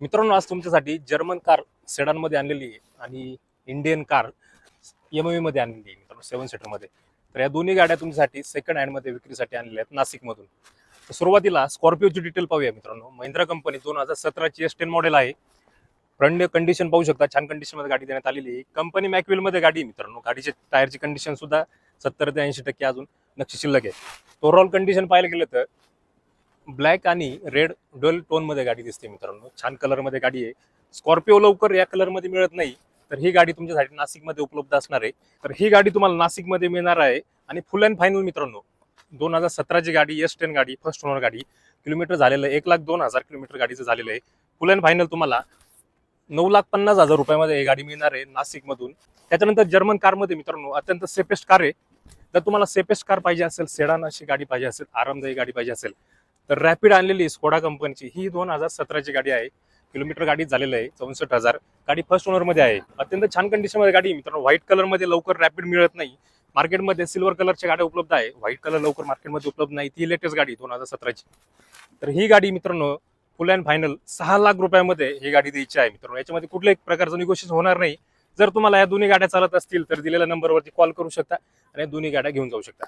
मित्रांनो, आज तुमच्यासाठी जर्मन कार सेडानमध्ये आणलेली आहे आणि इंडियन कार एमएमई मध्ये आणलेली आहे मित्रांनो, 7 सीटरमध्ये. तर या दोन्ही गाड्या तुमच्यासाठी सेकंड हँडमध्ये विक्रीसाठी आणलेल्या आहेत नाशिकमधून. तर सुरुवातीला स्कॉर्पिओची डिटेल पाहूया मित्रांनो. महिंद्रा कंपनी 2017ची S10 मॉडेल आहे. फ्रंट कंडिशन पाहू शकता, छान कंडिशनमध्ये गाडी देण्यात आलेली आहे. कंपनी मॅकवेलमध्ये गाडी आहे मित्रांनो. गाडीची टायरची कंडिशन सुद्धा 70 ते 80% अजून नक्षी शिल्लक आहे. ओव्हरऑल कंडिशन पाहायला गेलं तर ब्लॅक आणि रेड डल टोन मध्ये गाडी दिसते मित्रांनो. छान कलर मध्ये गाडी आहे. स्कॉर्पिओ लवकर या कलर मध्ये मिळत नाही, तर ही गाडी तुमच्यासाठी नाशिकमध्ये उपलब्ध असणार आहे. तर ही गाडी तुम्हाला नाशिकमध्ये मिळणार आहे आणि फुल अँड फायनल मित्रांनो. 2017ची गाडी, S10 गाडी, फर्स्ट ओनर गाडी. किलोमीटर झालेलं आहे 1,02,000 किलोमीटर गाडीचं झालेलं आहे. फुल अँड फायनल तुम्हाला 9,50,000 रुपयामध्ये ही गाडी मिळणार आहे नाशिकमधून. त्याच्यानंतर जर्मन कारमध्ये मित्रांनो अत्यंत सेफेस्ट कार आहे. जर तुम्हाला सेफेस्ट कार पाहिजे असेल, सेडान अशी गाडी पाहिजे असेल, आरामदायी गाडी पाहिजे असेल, तर रॅपिड आणलेली स्कोडा कंपनीची ही 2017ची गाडी आहे. किलोमीटर गाडी झालेलं आहे 64,000. गाडी फर्स्ट ओनर मध्ये आहे. अत्यंत छान कंडिशन मध्ये गाडी मित्रांनो. व्हाईट कलर मध्ये लवकर रॅपिड मिळत नाही. मार्केटमध्ये सिल्वर कलरच्या गाड्या उपलब्ध आहे. व्हाईट कलर लवकर मार्केटमध्ये उपलब्ध नाही. ती लेटेस्ट गाडी 2017ची. तर ही गाडी मित्रांनो फुल अँड फायनल 6 लाख रुपयामध्ये ही गाडी द्यायची आहे मित्रांनो. याच्यामध्ये कुठल्याही प्रकारचं निगोशिएशन होणार नाही. जर तुम्हाला या दोन्ही गाड्या चालत असतील तर दिलेल्या नंबरवरती कॉल करू शकता आणि दोन्ही गाड्या घेऊन जाऊ शकता.